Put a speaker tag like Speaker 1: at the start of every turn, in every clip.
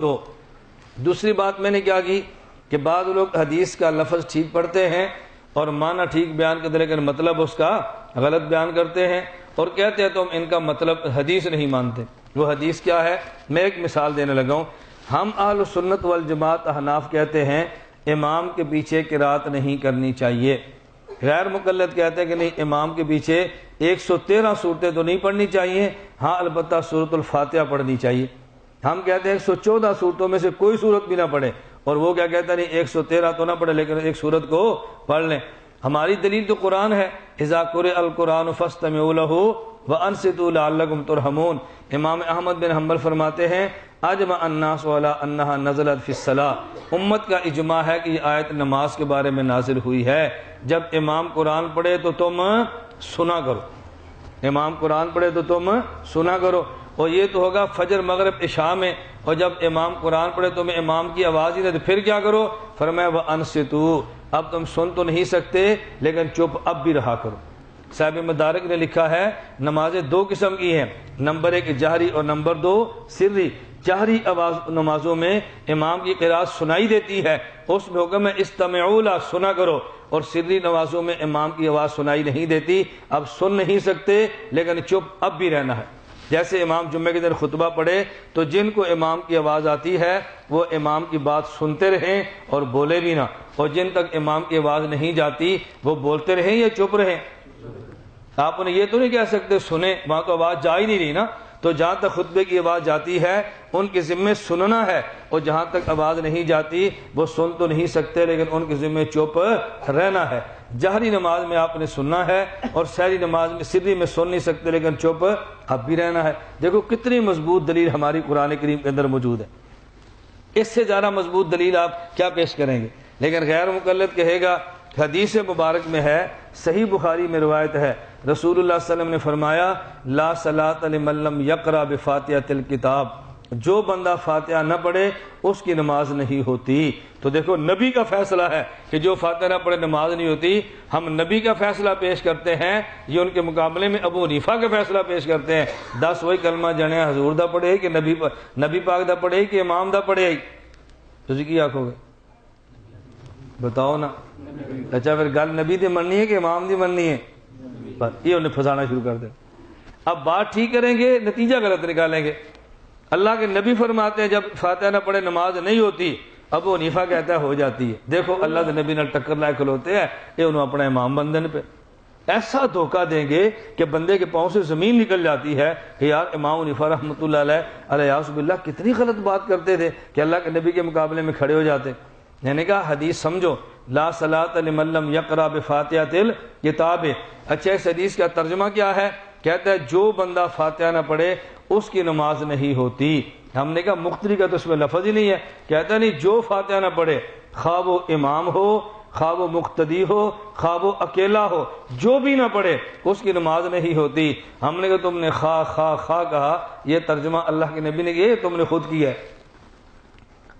Speaker 1: تو دوسری بات میں نے کیا کی کہ بعض لوگ حدیث کا لفظ ٹھیک پڑھتے ہیں اور معنی ٹھیک بیان کرتے ہیں، لیکن مطلب اس کا غلط بیان کرتے ہیں اور کہتے ہیں تم ان کا مطلب حدیث نہیں مانتے۔ وہ حدیث کیا ہے؟ میں ایک مثال دینے لگا ہوں۔ ہم اہل سنت والجماعت احناف کہتے ہیں امام کے پیچھے قرات نہیں کرنی چاہیے، غیر مقلد کہتے ہیں کہ نہیں، امام کے پیچھے 113 صورتیں تو نہیں پڑھنی چاہیے، ہاں البتہ سورۃ الفاتحہ پڑھنی چاہیے۔ ہم کہتے ہیں 114 صورتوں میں سے کوئی صورت بھی نہ پڑھے، اور وہ کیا کہتا ہے نہیں 113 تو نہ پڑھے لیکن ایک صورت کو پڑھ لیں۔ ہماری دلیل تو قرآن ہے، اذا قرئ القرآن فاستمعوا له وانصتوا لعلکم ترحمون۔ امام احمد بن حنبل فرماتے ہیں اجمع الناس علی انها نزلت فی الصلاۃ، امت کا اجماع ہے کہ یہ آیت نماز کے بارے میں نازل ہوئی ہے۔ جب امام قرآن پڑھے تو تم سنا کرو، امام قرآن پڑھے تو تم سنا کرو، اور یہ تو ہوگا فجر مغرب عشاء میں، اور جب امام قرآن پڑھے تمہیں امام کی آواز ہی نہیں تو پھر کیا کرو؟ فرمایا وانصتوا، اب تم سن تو نہیں سکتے لیکن چپ اب بھی رہا کرو۔ صاحب مدارک نے لکھا ہے نمازیں دو قسم کی ہیں، نمبر 1 جہری اور نمبر 2 سری۔ جہری آواز نمازوں میں امام کی قرات سنائی دیتی ہے، اس میں حکم ہے استمعوا لا، سنا کرو، اور سری نمازوں میں امام کی آواز سنائی نہیں دیتی، اب سن نہیں سکتے لیکن چپ اب بھی رہنا ہے۔ جیسے امام جمعہ کے دن خطبہ پڑھے تو جن کو امام کی آواز آتی ہے وہ امام کی بات سنتے رہیں اور بولے بھی نہ، اور جن تک امام کی آواز نہیں جاتی وہ بولتے رہیں یا چپ رہیں۔ آپ انہیں یہ تو نہیں کہہ سکتے سنیں، وہاں تو آواز جا ہی نہیں رہی نا، تو جہاں تک خطبے کی آواز جاتی ہے ان کے ذمے سننا ہے، اور جہاں تک آواز نہیں جاتی وہ سن تو نہیں سکتے لیکن ان کے ذمے چپ رہنا ہے۔ جہری نماز میں آپ نے سننا ہے، اور سحری نماز میں سری میں سن نہیں سکتے لیکن چپ اب بھی رہنا ہے۔ دیکھو کتنی مضبوط دلیل ہماری قرآن کریم کے اندر موجود ہے، اس سے زیادہ مضبوط دلیل آپ کیا پیش کریں گے؟ لیکن غیر مقلد کہے گا حدیث مبارک میں ہے، صحیح بخاری میں روایت ہے، رسول اللہ صلی اللہ علیہ وسلم نے فرمایا لا صلاۃ لمن لم یقرأ بفاتحۃ الکتاب، جو بندہ فاتحہ نہ پڑھے اس کی نماز نہیں ہوتی۔ تو دیکھو نبی کا فیصلہ ہے کہ جو فاتحہ نہ پڑھے نماز نہیں ہوتی، ہم نبی کا فیصلہ پیش کرتے ہیں، یہ ان کے مقابلے میں ابو حنیفہ کا فیصلہ پیش کرتے ہیں۔ 10 وہی کلمہ جنے حضور دا پڑھے کہ نبی پاک دا پڑھے کہ امام دا پڑھے؟ تسی کی آکھو گے؟ بتاؤ نا۔ اچھا پھر گل نبی دی مننی ہے کہ امام دی مننی ہے؟ یہ انہیں پھنسانا شروع کر دیں۔ اب بات ٹھیک کریں گے نتیجہ غلط نکالیں گے۔ اللہ کے نبی فرماتے ہیں جب فاتحہ نہ پڑھے نماز نہیں ہوتی، ابو حنیفہ کہتا ہے ہو جاتی ہے۔ دیکھو اللہ کے نبی نال ٹکر لائے کھلوتے ہیں، یہ انہوں اپنا امام بندن پہ ایسا دھوکہ دیں گے کہ بندے کے پاؤں سے زمین نکل جاتی ہے کہ یار امام حنیفہ رحمۃ اللہ علیہ الیاذ باللہ کتنی غلط بات کرتے تھے کہ اللہ کے نبی کے مقابلے میں کھڑے ہو جاتے۔ میں نے کہا حدیث سمجھو، لا صلاۃ لمن لم یقرأ بفاتحۃ الکتاب۔ اچھا اس حدیث کا ترجمہ کیا ہے؟ کہتا ہے جو بندہ فاتحہ نہ پڑھے اس کی نماز نہیں ہوتی۔ ہم نے کہا مقتدی کا تو اس میں لفظ ہی نہیں ہے، کہتا نہیں جو فاتحہ نہ پڑھے، خواہ وہ امام ہو، خواہ وہ مقتدی ہو، خواہ وہ اکیلا ہو، جو بھی نہ پڑھے اس کی نماز نہیں ہوتی۔ ہم نے کہا تم نے خواہ کہا، یہ ترجمہ اللہ کے نبی نے کیا، تم نے خود کیا ہے۔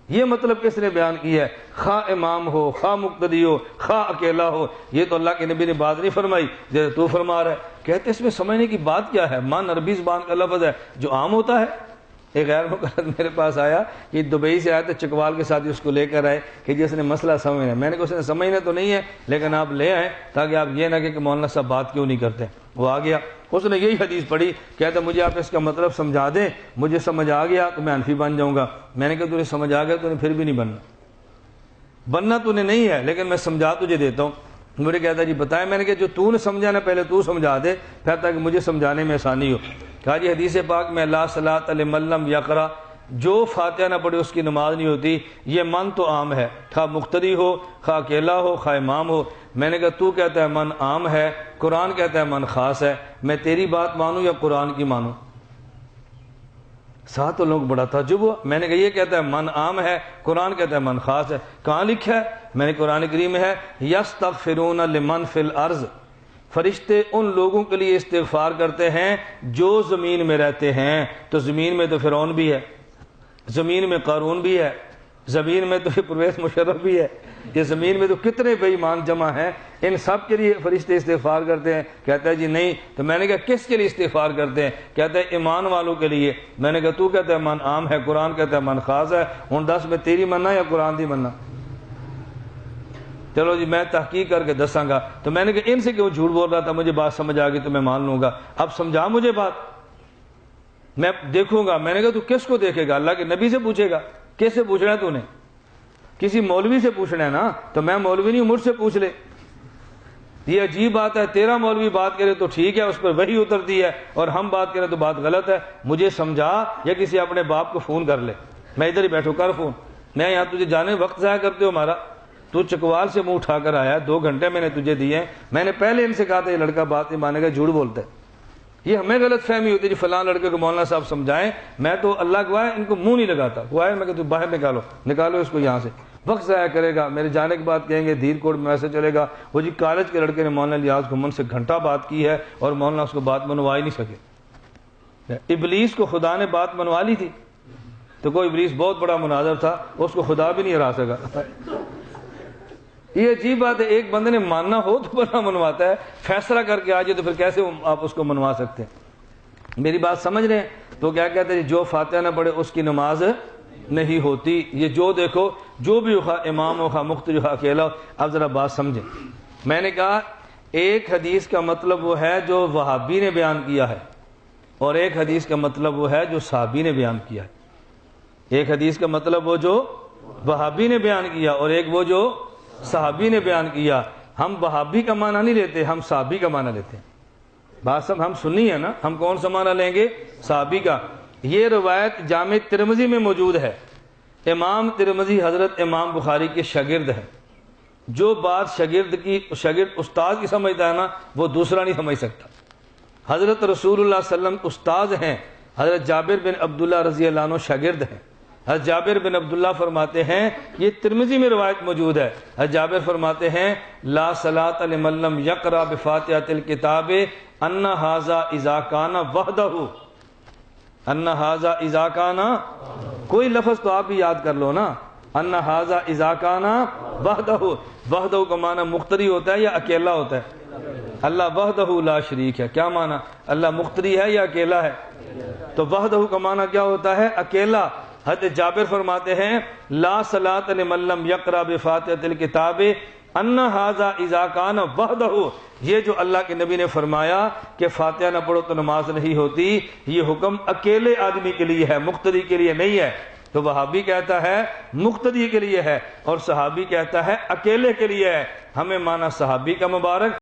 Speaker 1: یہ مطلب کس نے بیان کیا ہے؟ خواہ امام ہو، خواہ مقتدی ہو، خواہ اکیلا ہو، یہ تو اللہ کے نبی نے بات نہیں فرمائی جیسے تو فرما رہا ہے۔ کہتے اس میں سمجھنے کی بات کیا ہے؟ من عربی زبان کا لفظ ہے جو عام ہوتا ہے۔ ایک غیر مقلد میرے پاس آیا کہ دبئی سے آیا تو چکوال کے ساتھ اس کو لے کر آئے کہ جس نے مسئلہ سمجھنا ہے۔ میں نے کہا اس نے سمجھنا تو نہیں ہے لیکن آپ لے آئیں تاکہ آپ یہ نہ کہ مولانا صاحب بات کیوں نہیں کرتے۔ وہ آ گیا، اس نے یہی حدیث پڑھی، کہتا مجھے آپ اس کا مطلب سمجھا دیں، مجھے سمجھ آ گیا تو میں حنفی بن جاؤں گا۔ میں نے کہا تجھے سمجھ آ گیا تو نے پھر بھی نہیں بننا تو نے نہیں ہے لیکن میں سمجھا تجھے دیتا ہوں۔ مجھے کہتا جی بتائیں۔ میں نے کہا جو تو نے سمجھا نا پہلے تو سمجھا دے پھر تاکہ مجھے سمجھانے میں آسانی ہو۔ کہا جی حدیث پاک میں لا صلاۃ لمن لم یقرأ، جو فاتحہ نہ پڑھے اس کی نماز نہیں ہوتی، یہ من تو عام ہے، خواہ مقتدی ہو، خواہ اکیلا ہو، خواہ امام ہو۔ میں نے کہا تو کہتا ہے من عام ہے، قرآن کہتا ہے من خاص ہے، میں تیری بات مانوں یا قرآن کی مانوں؟ ساتھ تو لوگ بڑا تعجب ہوا۔ میں نے کہا یہ کہتا ہے من عام ہے، قرآن کہتا ہے من خاص ہے، کہاں لکھا ہے؟ میں نے قرآن کریم میں ہے یستغفرون لمن فی الارض، فرشتے ان لوگوں کے لیے استغفار کرتے ہیں جو زمین میں رہتے ہیں۔ تو زمین میں تو فرعون بھی ہے، زمین میں قارون بھی ہے، زمین میں تو یہ پرویز مشرف بھی ہے، کہ زمین میں تو کتنے بے ایمان جمع ہیں، ان سب کے لیے فرشتے استغفار کرتے ہیں؟ کہتا ہے جی نہیں۔ تو میں نے کہا کس کے لیے استغفار کرتے ہیں؟ کہتا ہے ایمان والوں کے لیے۔ میں نے کہا تو کہتا ہے من عام ہے، قرآن کہتا ہے من خاص ہے، ہن دس میں تیری مننا یا قرآن دی مننا؟ چلو جی میں تحقیق کر کے دساں گا۔ تو میں نے کہا ان سے کیوں جھوٹ بول رہا تھا، مجھے بات سمجھ آ گئی تو میں مان لوں گا، اب سمجھا مجھے بات، میں دیکھوں گا۔ میں نے کہا تو کس کو دیکھے گا؟ اللہ کے نبی سے پوچھے گا؟ کس سے پوچھنا ہے تو نے؟ کسی مولوی سے پوچھنا ہے نا، تو میں مولوی نہیں ہوں، مجھ سے پوچھ لے۔ یہ عجیب بات ہے، تیرا مولوی بات کرے تو ٹھیک ہے، اس پر وحی اترتی ہے، اور ہم بات کریں تو بات غلط ہے۔ مجھے سمجھا، یا کسی اپنے باپ کو فون کر لے، میں ادھر ہی بیٹھو، کر فون، میں یہاں تجھے جانے وقت ضائع کرتے ہو ہمارا؟ تو چکوال سے منہ اٹھا کر آیا، 2 گھنٹے میں نے تجھے دیے، میں نے پہلے ان سے کہا تھا یہ لڑکا بات نہیں مانے گا، جھوٹ بولتا ہے۔ یہ ہمیں غلط فہمی ہوتی ہے، جی فلاں لڑکے کو مولانا صاحب سمجھائیں، میں تو اللہ گواہ ہے ان کو منہ نہیں لگاتا، گواہ ہے میں کہ تو باہر نکالو اس کو یہاں سے، وقت ضائع کرے گا، میرے جانے کے بعد کہیں گے دھیر کوٹ میں ایسے چلے گا، وہ جی کالج کے لڑکے نے مولانا الیاس گھمن سے گھنٹہ بات کی ہے اور مولانا اس کو بات منوا ہی نہیں سکے۔ ابلیس کو خدا نے بات منوا لی تھی، تو کوئی ابلیس بہت بڑا مناظر تھا، اس کو خدا بھی نہیں ہرا سکا۔ یہ عجیب بات ہے، ایک بندے نے ماننا ہو تو بڑا منواتا ہے، فیصلہ کر کے آ جائے تو پھر کیسے آپ اس کو منوا سکتے ہیں؟ میری بات سمجھ رہے ہیں؟ تو کیا کہتے ہیں، جو فاتحہ نہ پڑھے اس کی نماز نہیں ہوتی۔ یہ جو دیکھو، جو بھی ہو، امام ہو، مقتدی ہو، اکیلا ہو۔ اب ذرا بات سمجھیں، میں نے کہا ایک حدیث کا مطلب وہ ہے جو وہابی نے بیان کیا ہے، اور ایک حدیث کا مطلب وہ ہے جو صحابی نے بیان کیا ہے۔ ایک حدیث کا مطلب وہ جو وہابی نے بیان کیا، اور ایک وہ جو صحابی نے بیان کیا۔ ہم وہابی کا معنی نہیں لیتے، ہم صحابی کا معنی لیتے ہیں۔ بات سب، ہم سنی ہے نا، ہم کون سا معنی لیں گے؟ صحابی کا۔ یہ روایت جامع ترمذی میں موجود ہے۔ امام ترمذی حضرت امام بخاری کے شاگرد ہیں۔ جو بات شاگرد استاد کی سمجھتا ہے نا، وہ دوسرا نہیں سمجھ سکتا۔ حضرت رسول اللہ صلی اللہ علیہ وسلم استاد ہیں، حضرت جابر بن عبداللہ رضی اللہ عنہ شاگرد ہیں۔ حضرت جابر بن عبداللہ فرماتے ہیں، یہ ترمذی میں روایت موجود ہے، حضرت جابر فرماتے ہیں لا صلاۃ لمن لم یقرأ بفاتحۃ الکتاب ان ھذا اذا کان وحدہ، ان ھذا اذا کان، کوئی لفظ تو آپ بھی یاد کر لو نا، ان ھذا اذا کان وحدہ۔ وحدہ کا معنی مقتدی ہوتا ہے یا اکیلا ہوتا ہے؟ اللہ وحدہ لا شریک ہے۔ کیا معنی؟ اللہ مقتدی ہے یا اکیلا ہے؟ تو وحدہ کا معنی کیا ہوتا ہے؟ اکیلا۔ حضرت جابر فرماتے ہیں لا صلاۃ لمن لم یقرأ بفاتحۃ الکتاب ان ھذا اذا کان وحدہ، یہ جو اللہ کے نبی نے فرمایا کہ فاتحہ نہ پڑھو تو نماز نہیں ہوتی، یہ حکم اکیلے آدمی کے لیے ہے، مقتدی کے لیے نہیں ہے۔ تو وہابی کہتا ہے مقتدی کے لیے ہے، اور صحابی کہتا ہے اکیلے کے لیے ہے۔ ہمیں مانا صحابی کا مبارک،